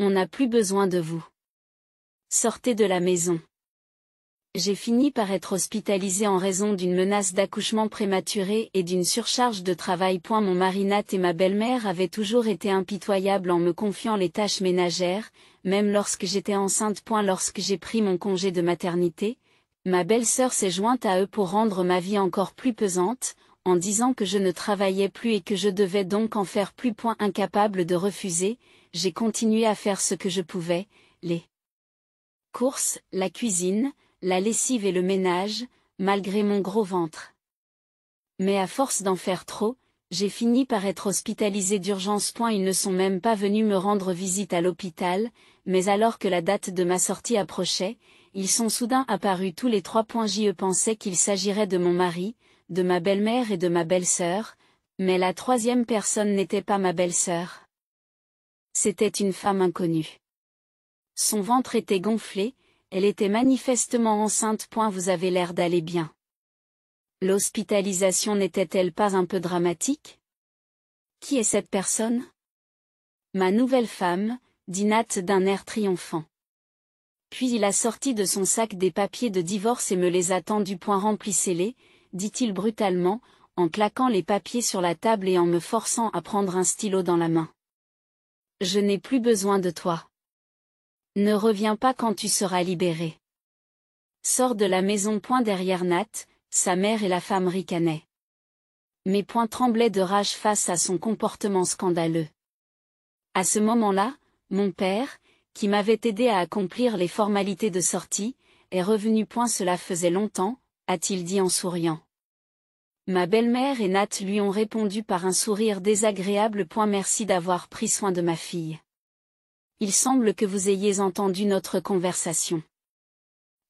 On n'a plus besoin de vous. Sortez de la maison. J'ai fini par être hospitalisée en raison d'une menace d'accouchement prématuré et d'une surcharge de travail. Mon mari Nat et ma belle-mère avaient toujours été impitoyables en me confiant les tâches ménagères, même lorsque j'étais enceinte. Lorsque j'ai pris mon congé de maternité, ma belle-sœur s'est jointe à eux pour rendre ma vie encore plus pesante, en disant que je ne travaillais plus et que je devais donc en faire plus. Incapable de refuser, j'ai continué à faire ce que je pouvais, les courses, la cuisine, la lessive et le ménage, malgré mon gros ventre. Mais à force d'en faire trop, j'ai fini par être hospitalisée d'urgence. Ils ne sont même pas venus me rendre visite à l'hôpital, mais alors que la date de ma sortie approchait, ils sont soudain apparus tous les trois. Je pensais qu'il s'agirait de mon mari, de ma belle-mère et de ma belle-sœur, mais la troisième personne n'était pas ma belle-sœur. C'était une femme inconnue. Son ventre était gonflé, elle était manifestement enceinte. Vous avez l'air d'aller bien. L'hospitalisation n'était-elle pas un peu dramatique? Qui est cette personne? Ma nouvelle femme, dit Nat d'un air triomphant. Puis il a sorti de son sac des papiers de divorce et me les a tendus. Remplissez-les, dit-il brutalement, en claquant les papiers sur la table et en me forçant à prendre un stylo dans la main. Je n'ai plus besoin de toi. Ne reviens pas quand tu seras libéré. Sors de la maison. Derrière Nat, sa mère et la femme ricanaient. Mes poings tremblaient de rage face à son comportement scandaleux. À ce moment-là, mon père, qui m'avait aidé à accomplir les formalités de sortie, est revenu. Cela faisait longtemps, a-t-il dit en souriant. Ma belle-mère et Nat lui ont répondu par un sourire désagréable. Merci d'avoir pris soin de ma fille. Il semble que vous ayez entendu notre conversation.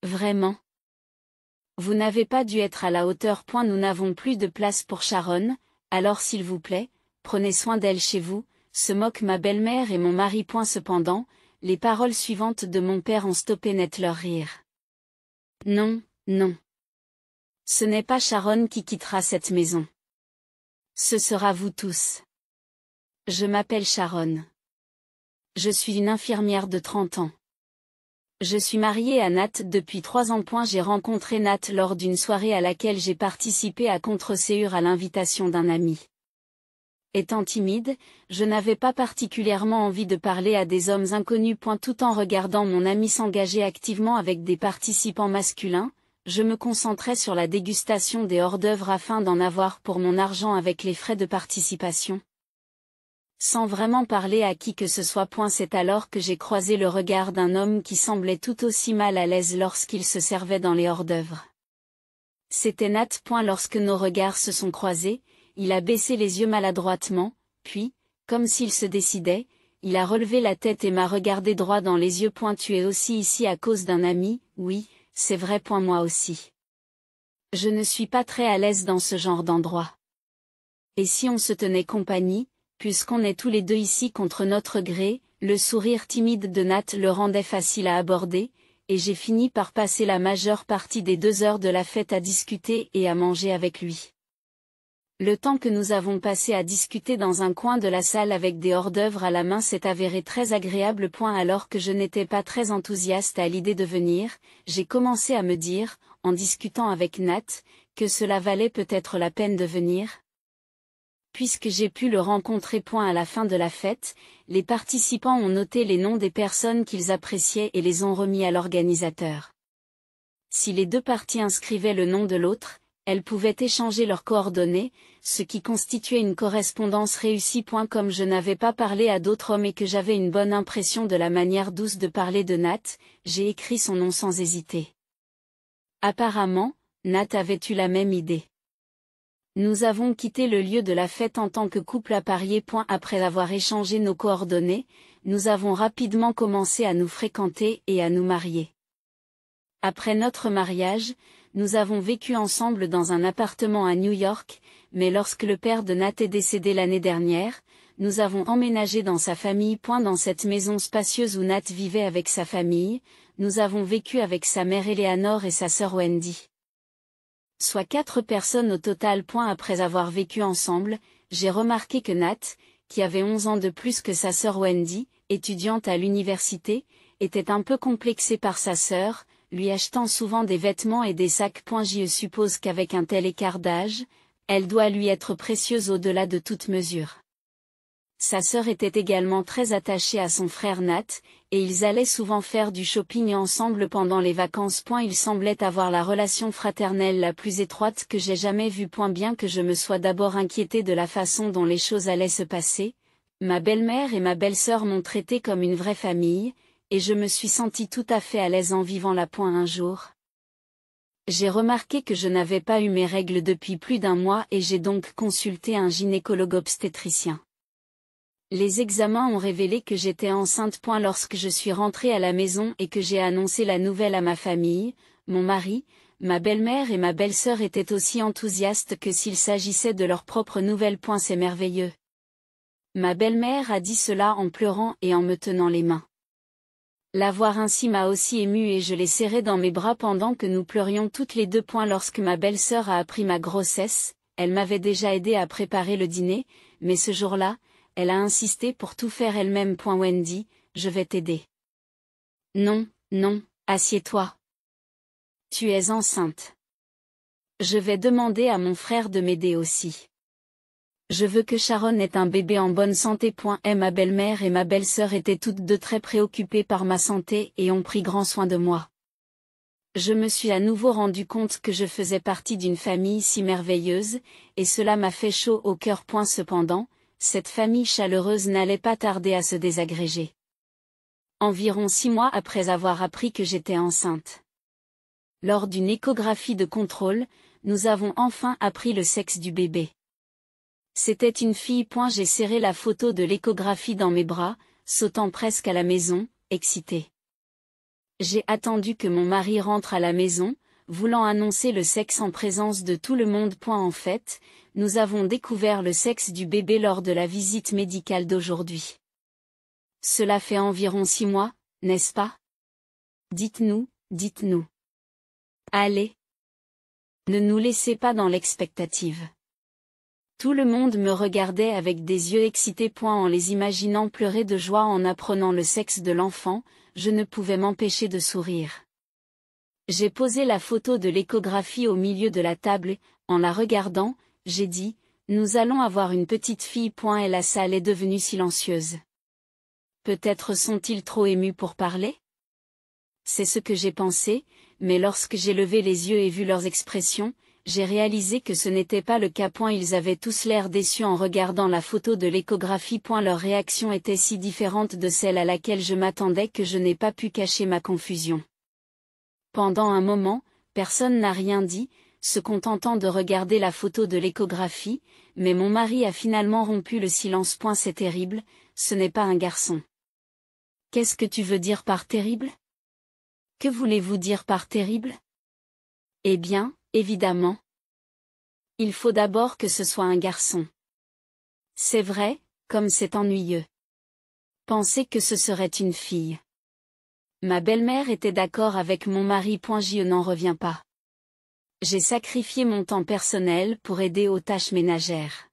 Vraiment? Vous n'avez pas dû être à la hauteur. Nous n'avons plus de place pour Sharon, alors s'il vous plaît, prenez soin d'elle chez vous, se moquent ma belle-mère et mon mari. Cependant, les paroles suivantes de mon père ont stoppé net leur rire. Non, non. Ce n'est pas Sharon qui quittera cette maison. Ce sera vous tous. Je m'appelle Sharon. Je suis une infirmière de 30 ans. Je suis mariée à Nat depuis 3 ans. J'ai rencontré Nat lors d'une soirée à laquelle j'ai participé à contre-séance à l'invitation d'un ami. Étant timide, je n'avais pas particulièrement envie de parler à des hommes inconnus. Tout en regardant mon ami s'engager activement avec des participants masculins, je me concentrais sur la dégustation des hors-d'œuvre afin d'en avoir pour mon argent avec les frais de participation. Sans vraiment parler à qui que ce soit. C'est alors que j'ai croisé le regard d'un homme qui semblait tout aussi mal à l'aise lorsqu'il se servait dans les hors-d'œuvre. C'était Nat. Lorsque nos regards se sont croisés, il a baissé les yeux maladroitement, puis, comme s'il se décidait, il a relevé la tête et m'a regardé droit dans les yeux. Tu es aussi ici à cause d'un ami? Oui, c'est vrai. Moi aussi. Je ne suis pas très à l'aise dans ce genre d'endroit. Et si on se tenait compagnie, puisqu'on est tous les deux ici contre notre gré? Le sourire timide de Nat le rendait facile à aborder, et j'ai fini par passer la majeure partie des 2 heures de la fête à discuter et à manger avec lui. Le temps que nous avons passé à discuter dans un coin de la salle avec des hors-d'œuvre à la main s'est avéré très agréable. Alors que je n'étais pas très enthousiaste à l'idée de venir, j'ai commencé à me dire, en discutant avec Nat, que cela valait peut-être la peine de venir. Puisque j'ai pu le rencontrer. À la fin de la fête, les participants ont noté les noms des personnes qu'ils appréciaient et les ont remis à l'organisateur. Si les 2 parties inscrivaient le nom de l'autre, elles pouvaient échanger leurs coordonnées, ce qui constituait une correspondance réussie. Comme je n'avais pas parlé à d'autres hommes et que j'avais une bonne impression de la manière douce de parler de Nat, j'ai écrit son nom sans hésiter. Apparemment, Nat avait eu la même idée. Nous avons quitté le lieu de la fête en tant que couple apparié. Après avoir échangé nos coordonnées, nous avons rapidement commencé à nous fréquenter et à nous marier. Après notre mariage, nous avons vécu ensemble dans un appartement à New York, mais lorsque le père de Nat est décédé l'année dernière, nous avons emménagé dans sa famille. Dans cette maison spacieuse où Nat vivait avec sa famille, nous avons vécu avec sa mère Eleanor et sa sœur Wendy. Soit 4 personnes au total. Après avoir vécu ensemble, j'ai remarqué que Nat, qui avait 11 ans de plus que sa sœur Wendy, étudiante à l'université, était un peu complexée par sa sœur, lui achetant souvent des vêtements et des sacs. Je suppose qu'avec un tel écart d'âge, elle doit lui être précieuse au-delà de toute mesure. Sa sœur était également très attachée à son frère Nat, et ils allaient souvent faire du shopping ensemble pendant les vacances. Ils semblaient avoir la relation fraternelle la plus étroite que j'ai jamais vue. Bien que je me sois d'abord inquiétée de la façon dont les choses allaient se passer, ma belle-mère et ma belle-sœur m'ont traitée comme une vraie famille, et je me suis sentie tout à fait à l'aise en vivant là. Un jour, j'ai remarqué que je n'avais pas eu mes règles depuis plus d'un mois et j'ai donc consulté un gynécologue obstétricien. Les examens ont révélé que j'étais enceinte. Lorsque je suis rentrée à la maison et que j'ai annoncé la nouvelle à ma famille, mon mari, ma belle-mère et ma belle-sœur étaient aussi enthousiastes que s'il s'agissait de leur propre nouvelle. C'est merveilleux. Ma belle-mère a dit cela en pleurant et en me tenant les mains. La voir ainsi m'a aussi émue et je l'ai serrée dans mes bras pendant que nous pleurions toutes les deux. Lorsque ma belle-sœur a appris ma grossesse, elle m'avait déjà aidé à préparer le dîner, mais ce jour-là, elle a insisté pour tout faire elle-même. Wendy, je vais t'aider. Non, non, assieds-toi. Tu es enceinte. Je vais demander à mon frère de m'aider aussi. Je veux que Sharon ait un bébé en bonne santé. Ma belle-mère et ma belle-sœur étaient toutes deux très préoccupées par ma santé et ont pris grand soin de moi. Je me suis à nouveau rendu compte que je faisais partie d'une famille si merveilleuse, et cela m'a fait chaud au cœur. Cependant, cette famille chaleureuse n'allait pas tarder à se désagréger. Environ 6 mois après avoir appris que j'étais enceinte. Lors d'une échographie de contrôle, nous avons enfin appris le sexe du bébé. C'était une fille. J'ai serré la photo de l'échographie dans mes bras, sautant presque à la maison, excitée. J'ai attendu que mon mari rentre à la maison, voulant annoncer le sexe en présence de tout le monde. En fait, nous avons découvert le sexe du bébé lors de la visite médicale d'aujourd'hui. Cela fait environ 6 mois, n'est-ce pas? Dites-nous, dites-nous. Allez. Ne nous laissez pas dans l'expectative. Tout le monde me regardait avec des yeux excités. En les imaginant pleurer de joie en apprenant le sexe de l'enfant, je ne pouvais m'empêcher de sourire. J'ai posé la photo de l'échographie au milieu de la table et, en la regardant, j'ai dit, nous allons avoir une petite fille. Et la salle est devenue silencieuse. Peut-être sont-ils trop émus pour parler? C'est ce que j'ai pensé, mais lorsque j'ai levé les yeux et vu leurs expressions, j'ai réalisé que ce n'était pas le cas. Ils avaient tous l'air déçus en regardant la photo de l'échographie. Leur réaction était si différente de celle à laquelle je m'attendais que je n'ai pas pu cacher ma confusion. Pendant un moment, personne n'a rien dit, se contentant de regarder la photo de l'échographie, mais mon mari a finalement rompu le silence. C'est terrible, ce n'est pas un garçon. Qu'est-ce que tu veux dire par terrible? Que voulez-vous dire par terrible? Eh bien, évidemment. Il faut d'abord que ce soit un garçon. C'est vrai, comme c'est ennuyeux. Pensez que ce serait une fille. Ma belle-mère était d'accord avec mon mari. Je n'en reviens pas. J'ai sacrifié mon temps personnel pour aider aux tâches ménagères.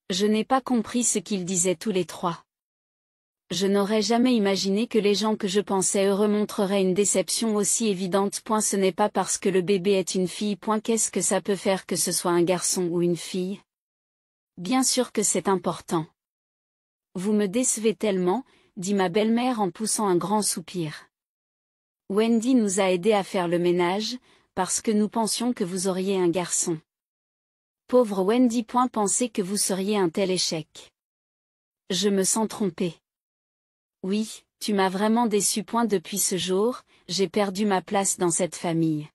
Je n'ai pas compris ce qu'ils disaient tous les trois. Je n'aurais jamais imaginé que les gens que je pensais heureux montreraient une déception aussi évidente. Ce n'est pas parce que le bébé est une fille. Qu'est-ce que ça peut faire que ce soit un garçon ou une fille? Bien sûr que c'est important. Vous me décevez tellement, dit ma belle-mère en poussant un grand soupir. Wendy nous a aidés à faire le ménage, parce que nous pensions que vous auriez un garçon. Pauvre Wendy. Pensez que vous seriez un tel échec. Je me sens trompée. Oui, tu m'as vraiment déçu. Depuis ce jour, j'ai perdu ma place dans cette famille.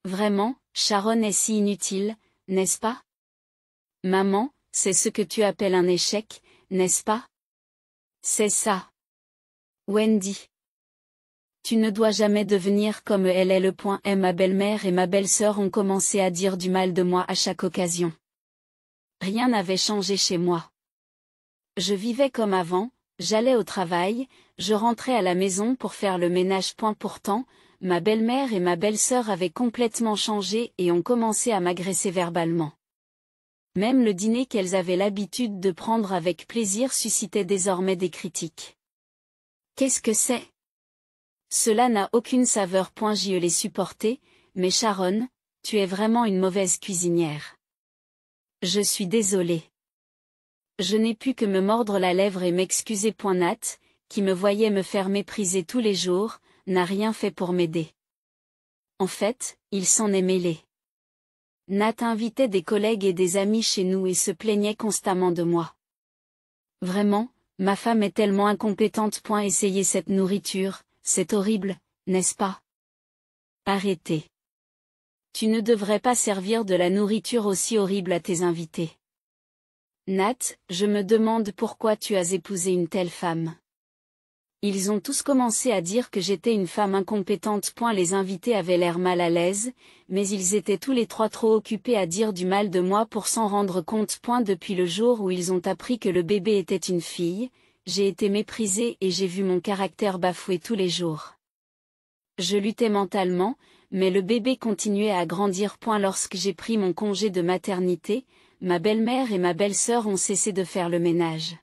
Vraiment, Sharon est si inutile, n'est-ce pas? Maman, c'est ce que tu appelles un échec, n'est-ce pas? C'est ça. Wendy. Tu ne dois jamais devenir comme elle est. Ma belle-mère et ma belle-sœur ont commencé à dire du mal de moi à chaque occasion. Rien n'avait changé chez moi. Je vivais comme avant. J'allais au travail, je rentrais à la maison pour faire le ménage. Pourtant, ma belle-mère et ma belle-sœur avaient complètement changé et ont commencé à m'agresser verbalement. Même le dîner qu'elles avaient l'habitude de prendre avec plaisir suscitait désormais des critiques. Qu'est-ce que c'est? Cela n'a aucune saveur. Je les supportais, mais Sharon, tu es vraiment une mauvaise cuisinière. Je suis désolée. Je n'ai pu que me mordre la lèvre et m'excuser. Nat, qui me voyait me faire mépriser tous les jours, n'a rien fait pour m'aider. En fait, il s'en est mêlé. Nat invitait des collègues et des amis chez nous et se plaignait constamment de moi. Vraiment, ma femme est tellement incompétente. Essayer cette nourriture, c'est horrible, n'est-ce pas? Arrêtez. Tu ne devrais pas servir de la nourriture aussi horrible à tes invités. Nat, je me demande pourquoi tu as épousé une telle femme. Ils ont tous commencé à dire que j'étais une femme incompétente. Les invités avaient l'air mal à l'aise, mais ils étaient tous les trois trop occupés à dire du mal de moi pour s'en rendre compte. Depuis le jour où ils ont appris que le bébé était une fille, j'ai été méprisée et j'ai vu mon caractère bafoué tous les jours. Je luttais mentalement, mais le bébé continuait à grandir. Lorsque j'ai pris mon congé de maternité, ma belle-mère et ma belle-sœur ont cessé de faire le ménage.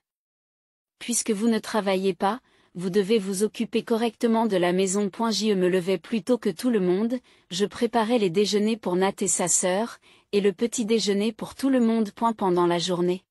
Puisque vous ne travaillez pas, vous devez vous occuper correctement de la maison. Je me levais plus tôt que tout le monde, je préparais les déjeuners pour Nat et sa sœur, et le petit déjeuner pour tout le monde. Pendant la journée,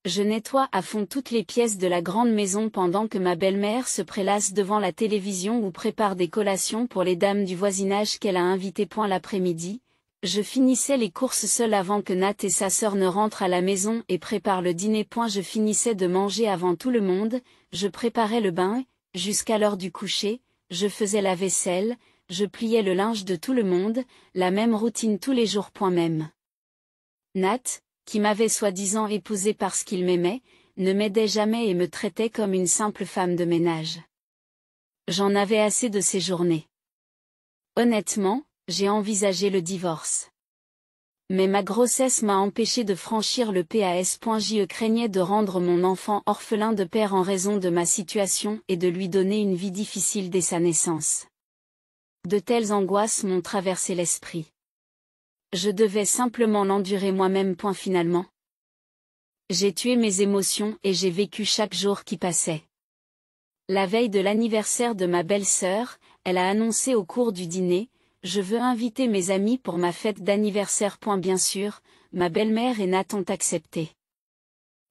je nettoie à fond toutes les pièces de la grande maison pendant que ma belle-mère se prélasse devant la télévision ou prépare des collations pour les dames du voisinage qu'elle a invitées. L'après-midi, je finissais les courses seule avant que Nat et sa sœur ne rentrent à la maison et préparent le dîner. Je finissais de manger avant tout le monde, je préparais le bain, jusqu'à l'heure du coucher, je faisais la vaisselle, je pliais le linge de tout le monde, la même routine tous les jours. Même Nat, qui m'avait soi-disant épousée parce qu'il m'aimait, ne m'aidait jamais et me traitait comme une simple femme de ménage. J'en avais assez de ces journées. Honnêtement, j'ai envisagé le divorce. Mais ma grossesse m'a empêché de franchir le pas. Je craignais de rendre mon enfant orphelin de père en raison de ma situation et de lui donner une vie difficile dès sa naissance. De telles angoisses m'ont traversé l'esprit. Je devais simplement l'endurer moi-même. Finalement, j'ai tué mes émotions et j'ai vécu chaque jour qui passait. La veille de l'anniversaire de ma belle-sœur, elle a annoncé au cours du dîner: je veux inviter mes amis pour ma fête d'anniversaire. Bien sûr, ma belle-mère et Nat ont accepté.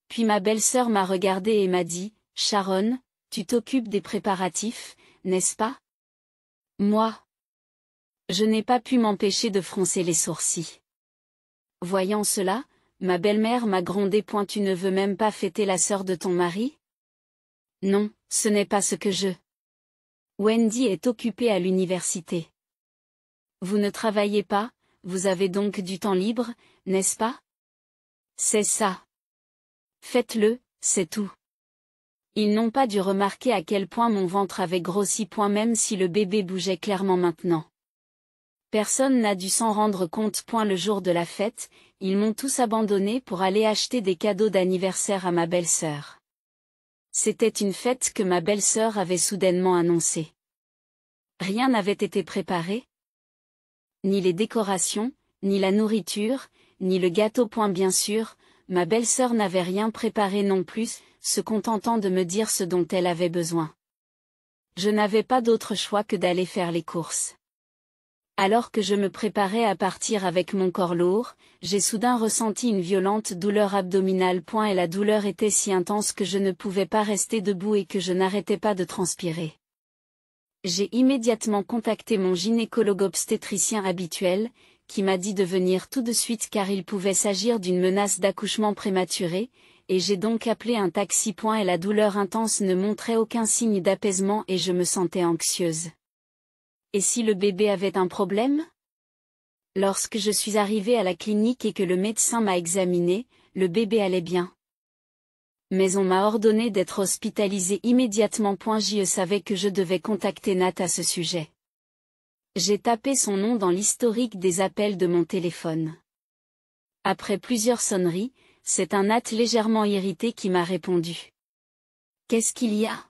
Puis ma belle-sœur m'a regardée et m'a dit: Sharon, tu t'occupes des préparatifs, n'est-ce pas? Moi, je n'ai pas pu m'empêcher de froncer les sourcils. Voyant cela, ma belle-mère m'a grondé: tu ne veux même pas fêter la sœur de ton mari? Non, ce n'est pas ce que je. Wendy est occupée à l'université. Vous ne travaillez pas, vous avez donc du temps libre, n'est-ce pas? C'est ça. Faites-le, c'est tout. Ils n'ont pas dû remarquer à quel point mon ventre avait grossi. Même si le bébé bougeait clairement maintenant. Personne n'a dû s'en rendre compte. Le jour de la fête, ils m'ont tous abandonné pour aller acheter des cadeaux d'anniversaire à ma belle-sœur. C'était une fête que ma belle-sœur avait soudainement annoncée. Rien n'avait été préparé. Ni les décorations, ni la nourriture, ni le gâteau. Bien sûr, ma belle-sœur n'avait rien préparé non plus, se contentant de me dire ce dont elle avait besoin. Je n'avais pas d'autre choix que d'aller faire les courses. Alors que je me préparais à partir avec mon corps lourd, j'ai soudain ressenti une violente douleur abdominale. Et la douleur était si intense que je ne pouvais pas rester debout et que je n'arrêtais pas de transpirer. J'ai immédiatement contacté mon gynécologue obstétricien habituel, qui m'a dit de venir tout de suite car il pouvait s'agir d'une menace d'accouchement prématuré, et j'ai donc appelé un taxi. Et la douleur intense ne montrait aucun signe d'apaisement et je me sentais anxieuse. Et si le bébé avait un problème? Lorsque je suis arrivée à la clinique et que le médecin m'a examinée, le bébé allait bien. Mais on m'a ordonné d'être hospitalisée immédiatement. Je savais que je devais contacter Nat à ce sujet. J'ai tapé son nom dans l'historique des appels de mon téléphone. Après plusieurs sonneries, c'est un Nat légèrement irrité qui m'a répondu. Qu'est-ce qu'il y a?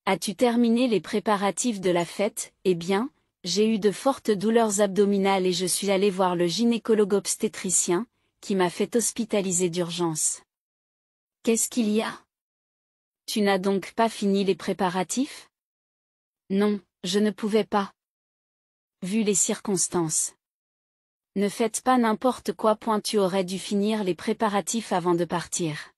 As-tu terminé les préparatifs de la fête? Eh bien, j'ai eu de fortes douleurs abdominales et je suis allée voir le gynécologue obstétricien, qui m'a fait hospitaliser d'urgence. Qu'est-ce qu'il y a? Tu n'as donc pas fini les préparatifs? Non, je ne pouvais pas. Vu les circonstances. Ne faites pas n'importe quoi. Tu aurais dû finir les préparatifs avant de partir.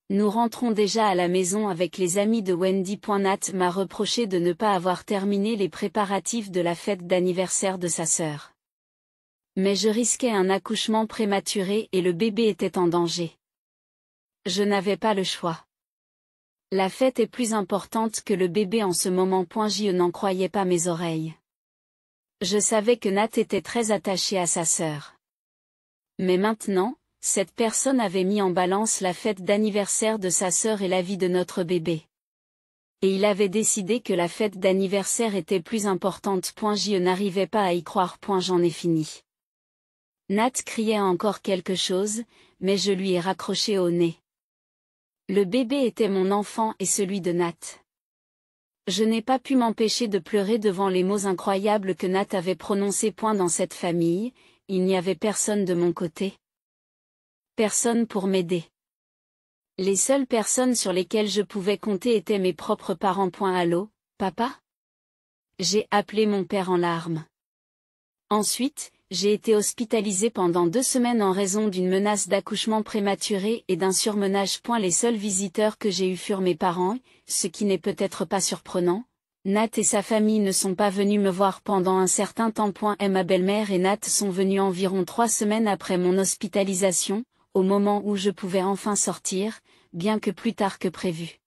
Nous rentrons déjà à la maison avec les amis de Wendy. Nat m'a reproché de ne pas avoir terminé les préparatifs de la fête d'anniversaire de sa sœur. Mais je risquais un accouchement prématuré et le bébé était en danger. Je n'avais pas le choix. La fête est plus importante que le bébé en ce moment. Je n'en croyais pas mes oreilles. Je savais que Nat était très attaché à sa sœur. Mais maintenant, cette personne avait mis en balance la fête d'anniversaire de sa sœur et la vie de notre bébé. Et il avait décidé que la fête d'anniversaire était plus importante. Je n'arrivais pas à y croire. J'en ai fini. Nat criait encore quelque chose, mais je lui ai raccroché au nez. Le bébé était mon enfant et celui de Nat. Je n'ai pas pu m'empêcher de pleurer devant les mots incroyables que Nat avait prononcés. Dans cette famille, il n'y avait personne de mon côté. Personne pour m'aider. Les seules personnes sur lesquelles je pouvais compter étaient mes propres parents. Allô, papa? J'ai appelé mon père en larmes. Ensuite, j'ai été hospitalisée pendant 2 semaines en raison d'une menace d'accouchement prématuré et d'un surmenage. Les seuls visiteurs que j'ai eus furent mes parents, ce qui n'est peut-être pas surprenant. Nat et sa famille ne sont pas venus me voir pendant un certain temps. Ma belle-mère et Nat sont venus environ 3 semaines après mon hospitalisation, au moment où je pouvais enfin sortir, bien que plus tard que prévu.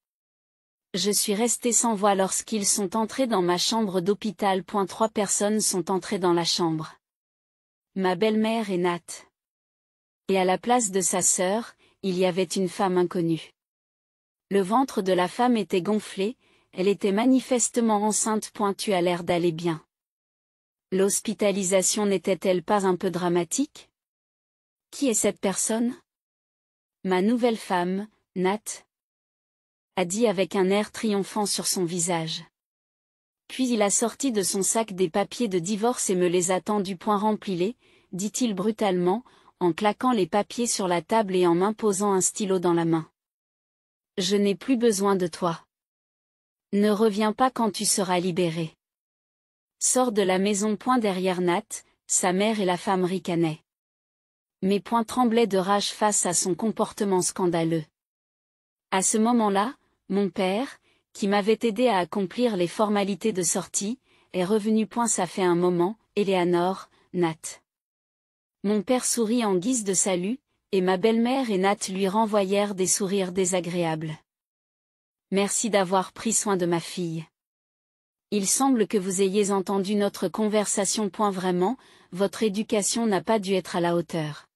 Je suis restée sans voix lorsqu'ils sont entrés dans ma chambre d'hôpital. 3 personnes sont entrées dans la chambre. Ma belle-mère et Nat. Et à la place de sa sœur, il y avait une femme inconnue. Le ventre de la femme était gonflé, elle était manifestement enceinte. Tu as l'air d'aller bien. L'hospitalisation n'était-elle pas un peu dramatique? Qui est cette personne? Ma nouvelle femme, Nat, a dit avec un air triomphant sur son visage. Puis il a sorti de son sac des papiers de divorce et me les a tendus. Remplis-les, dit-il brutalement, en claquant les papiers sur la table et en m'imposant un stylo dans la main. Je n'ai plus besoin de toi. Ne reviens pas quand tu seras libéré. Sors de la maison. Derrière Nat, sa mère et la femme ricanaient. Mes poings tremblaient de rage face à son comportement scandaleux. À ce moment-là, mon père, qui m'avait aidé à accomplir les formalités de sortie, est revenu. Ça fait un moment, Eleanor, Nat. Mon père sourit en guise de salut, et ma belle-mère et Nat lui renvoyèrent des sourires désagréables. Merci d'avoir pris soin de ma fille. Il semble que vous ayez entendu notre conversation. Vraiment, votre éducation n'a pas dû être à la hauteur.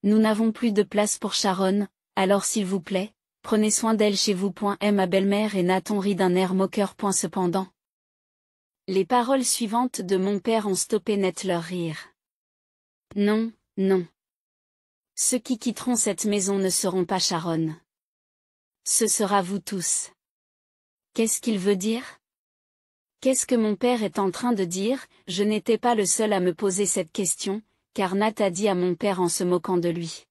Nous n'avons plus de place pour Sharon, alors s'il vous plaît, prenez soin d'elle chez vous. Ma belle-mère et Nat ont ri d'un air moqueur. Cependant, les paroles suivantes de mon père ont stoppé net leur rire. Non, non. Ceux qui quitteront cette maison ne seront pas Sharon. Ce sera vous tous. Qu'est-ce qu'il veut dire? Qu'est-ce que mon père est en train de dire? Je n'étais pas le seul à me poser cette question, car Nat a dit à mon père en se moquant de lui.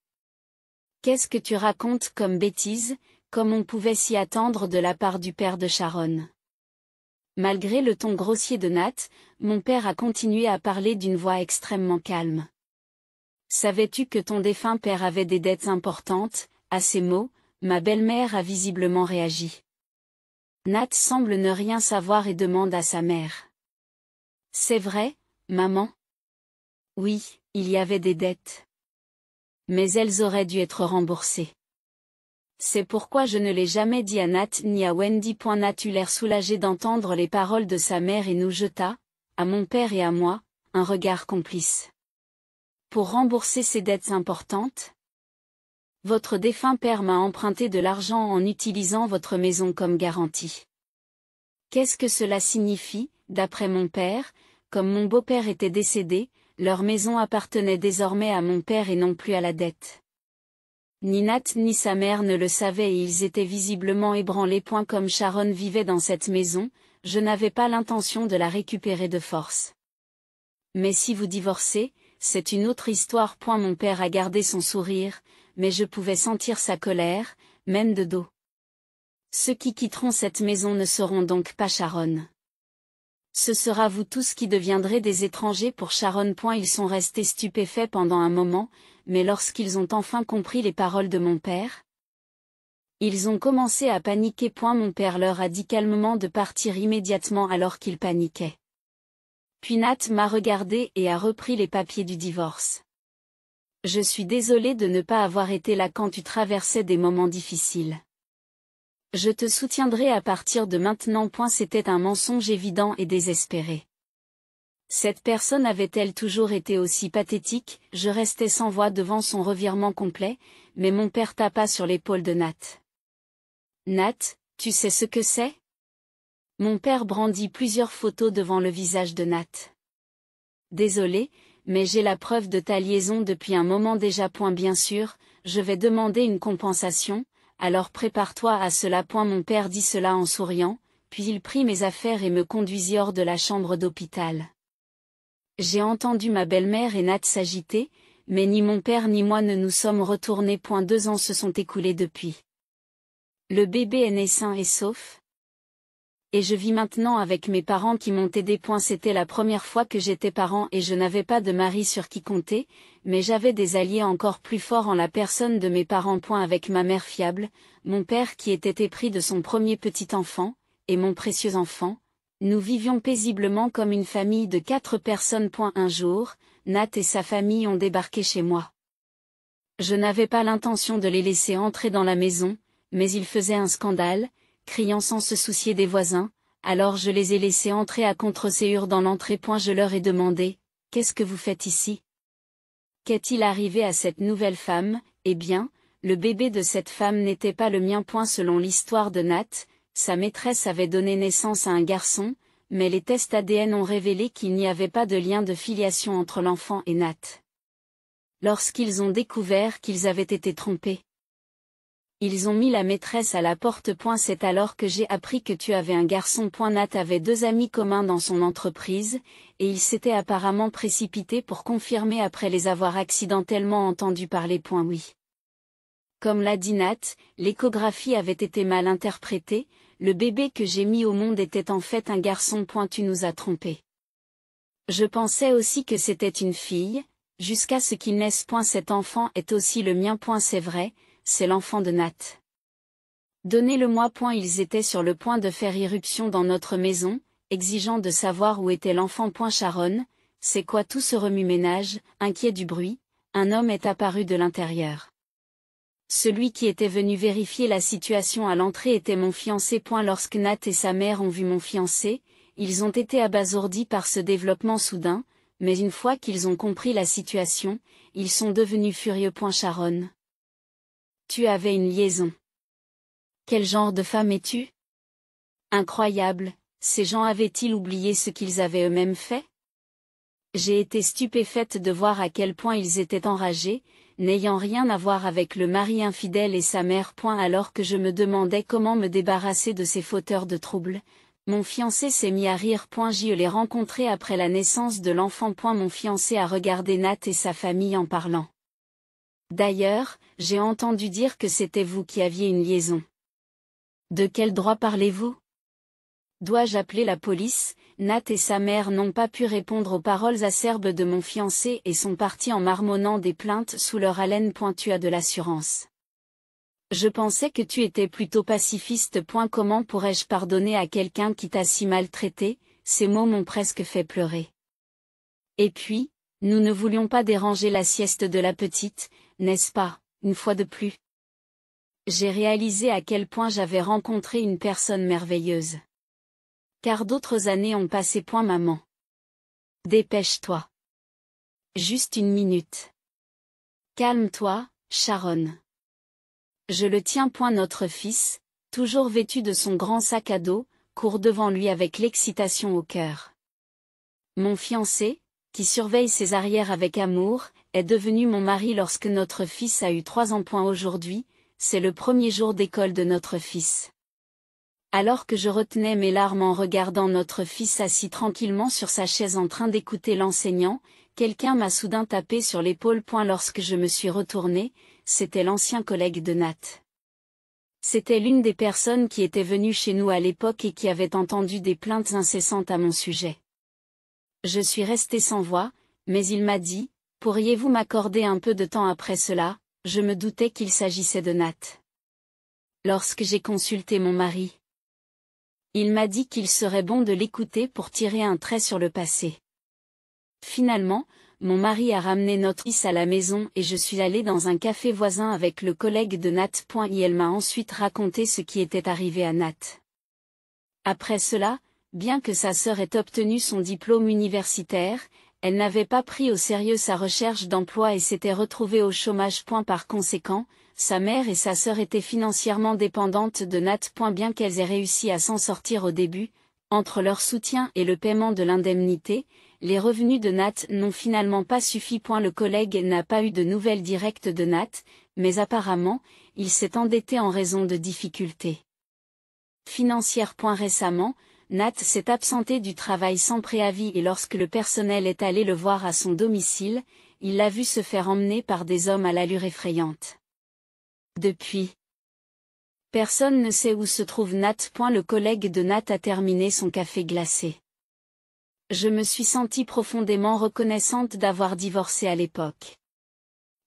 Qu'est-ce que tu racontes comme bêtise, comme on pouvait s'y attendre de la part du père de Sharon? Malgré le ton grossier de Nat, mon père a continué à parler d'une voix extrêmement calme. Savais-tu que ton défunt père avait des dettes importantes? À ces mots, ma belle-mère a visiblement réagi. Nat semble ne rien savoir et demande à sa mère. C'est vrai, maman? Oui, il y avait des dettes. Mais elles auraient dû être remboursées. C'est pourquoi je ne l'ai jamais dit à Nat ni à Wendy. Nat eut l'air soulagé d'entendre les paroles de sa mère et nous jeta, à mon père et à moi, un regard complice. Pour rembourser ces dettes importantes? Votre défunt père m'a emprunté de l'argent en utilisant votre maison comme garantie. Qu'est-ce que cela signifie? D'après mon père, comme mon beau-père était décédé, leur maison appartenait désormais à mon père et non plus à la dette. Ni Nat ni sa mère ne le savaient et ils étaient visiblement ébranlés. Comme Sharon vivait dans cette maison, je n'avais pas l'intention de la récupérer de force. Mais si vous divorcez, c'est une autre histoire. Mon père a gardé son sourire, mais je pouvais sentir sa colère, même de dos. Ceux qui quitteront cette maison ne seront donc pas Sharon. Ce sera vous tous qui deviendrez des étrangers pour Sharon. Ils sont restés stupéfaits pendant un moment, mais lorsqu'ils ont enfin compris les paroles de mon père, ils ont commencé à paniquer. Mon père leur a dit calmement de partir immédiatement alors qu'ils paniquaient. Puis Nat m'a regardé et a repris les papiers du divorce. Je suis désolée de ne pas avoir été là quand tu traversais des moments difficiles. Je te soutiendrai à partir de maintenant. C'était un mensonge évident et désespéré. Cette personne avait-elle toujours été aussi pathétique? Je restais sans voix devant son revirement complet, mais mon père tapa sur l'épaule de Nat. Nat, tu sais ce que c'est? Mon père brandit plusieurs photos devant le visage de Nat. Désolé, mais j'ai la preuve de ta liaison depuis un moment déjà. Bien sûr, je vais demander une compensation. Alors prépare-toi à cela. Mon père dit cela en souriant, puis il prit mes affaires et me conduisit hors de la chambre d'hôpital. J'ai entendu ma belle-mère et Nat s'agiter, mais ni mon père ni moi ne nous sommes retournés. 2 ans se sont écoulés depuis. Le bébé est né sain et sauf. Et je vis maintenant avec mes parents qui m'ont aidé. C'était la première fois que j'étais parent et je n'avais pas de mari sur qui compter, mais j'avais des alliés encore plus forts en la personne de mes parents. Avec ma mère fiable, mon père qui était épris de son premier petit enfant, et mon précieux enfant, nous vivions paisiblement comme une famille de 4 personnes. Un jour, Nat et sa famille ont débarqué chez moi. Je n'avais pas l'intention de les laisser entrer dans la maison, mais ils faisaient un scandale, criant sans se soucier des voisins, alors je les ai laissés entrer à contre-séure dans l'entrée. Je leur ai demandé, « Qu'est-ce que vous faites ici? Qu'est-il arrivé à cette nouvelle femme? » Eh bien, le bébé de cette femme n'était pas le mien. Selon l'histoire de Nat, sa maîtresse avait donné naissance à un garçon, mais les tests ADN ont révélé qu'il n'y avait pas de lien de filiation entre l'enfant et Nat. Lorsqu'ils ont découvert qu'ils avaient été trompés, ils ont mis la maîtresse à la porte. C'est alors que j'ai appris que tu avais un garçon. Nat avait 2 amis communs dans son entreprise, et il s'était apparemment précipité pour confirmer après les avoir accidentellement entendus parler. Oui. Comme l'a dit Nat, l'échographie avait été mal interprétée, le bébé que j'ai mis au monde était en fait un garçon. Tu nous as trompés. Je pensais aussi que c'était une fille, jusqu'à ce qu'il naisse. Cet enfant est aussi le mien. C'est vrai. C'est l'enfant de Nat. Donnez-le-moi. Ils étaient sur le point de faire irruption dans notre maison, exigeant de savoir où était l'enfant. Sharon, c'est quoi tout ce remue-ménage? Inquiet du bruit, un homme est apparu de l'intérieur. Celui qui était venu vérifier la situation à l'entrée était mon fiancé. Lorsque Nat et sa mère ont vu mon fiancé, ils ont été abasourdis par ce développement soudain, mais une fois qu'ils ont compris la situation, ils sont devenus furieux. Sharon, tu avais une liaison. Quel genre de femme es-tu? Incroyable, ces gens avaient-ils oublié ce qu'ils avaient eux-mêmes fait? J'ai été stupéfaite de voir à quel point ils étaient enragés, n'ayant rien à voir avec le mari infidèle et sa mère. Alors que je me demandais comment me débarrasser de ces fauteurs de troubles, mon fiancé s'est mis à rire. Je l'ai rencontré après la naissance de l'enfant. Mon fiancé a regardé Nat et sa famille en parlant. D'ailleurs, j'ai entendu dire que c'était vous qui aviez une liaison. De quel droit parlez-vous? Dois-je appeler la police? Nat et sa mère n'ont pas pu répondre aux paroles acerbes de mon fiancé et sont partis en marmonnant des plaintes sous leur haleine. Tu as de l'assurance. Je pensais que tu étais plutôt pacifiste. Comment pourrais-je pardonner à quelqu'un qui t'a si maltraité? Ces mots m'ont presque fait pleurer. Et puis, nous ne voulions pas déranger la sieste de la petite, n'est-ce pas, une fois de plus? J'ai réalisé à quel point j'avais rencontré une personne merveilleuse. Car d'autres années ont passé. Maman. Dépêche-toi. Juste une minute. Calme-toi, Sharon. Je le tiens. Notre fils, toujours vêtu de son grand sac à dos, court devant lui avec l'excitation au cœur. Mon fiancé, qui surveille ses arrières avec amour, est devenu mon mari lorsque notre fils a eu 3 ans. Aujourd'hui, c'est le premier jour d'école de notre fils. Alors que je retenais mes larmes en regardant notre fils assis tranquillement sur sa chaise en train d'écouter l'enseignant, quelqu'un m'a soudain tapé sur l'épaule. Lorsque je me suis retournée, c'était l'ancien collègue de Nat. C'était l'une des personnes qui était venue chez nous à l'époque et qui avait entendu des plaintes incessantes à mon sujet. Je suis restée sans voix, mais il m'a dit, « Pourriez-vous m'accorder un peu de temps ?» Après cela, je me doutais qu'il s'agissait de Nat. Lorsque j'ai consulté mon mari, il m'a dit qu'il serait bon de l'écouter pour tirer un trait sur le passé. Finalement, mon mari a ramené notre fils à la maison et je suis allée dans un café voisin avec le collègue de Nat. Elle m'a ensuite raconté ce qui était arrivé à Nat. Après cela, bien que sa sœur ait obtenu son diplôme universitaire, elle n'avait pas pris au sérieux sa recherche d'emploi et s'était retrouvée au chômage. Par conséquent, sa mère et sa sœur étaient financièrement dépendantes de Nat. Bien qu'elles aient réussi à s'en sortir au début, entre leur soutien et le paiement de l'indemnité, les revenus de Nat n'ont finalement pas suffi. Le collègue n'a pas eu de nouvelles directes de Nat, mais apparemment, il s'est endetté en raison de difficultés financières. Récemment, Nat s'est absenté du travail sans préavis et lorsque le personnel est allé le voir à son domicile, il l'a vu se faire emmener par des hommes à l'allure effrayante. Depuis, personne ne sait où se trouve Nat. Le collègue de Nat a terminé son café glacé. Je me suis sentie profondément reconnaissante d'avoir divorcé à l'époque.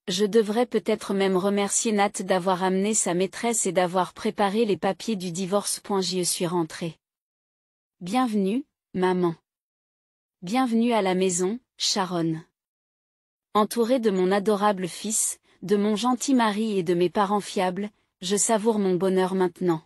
Je devrais peut-être même remercier Nat d'avoir amené sa maîtresse et d'avoir préparé les papiers du divorce. J'y suis rentrée. Bienvenue, maman. Bienvenue à la maison, Sharon. Entourée de mon adorable fils, de mon gentil mari et de mes parents fiables, je savoure mon bonheur maintenant.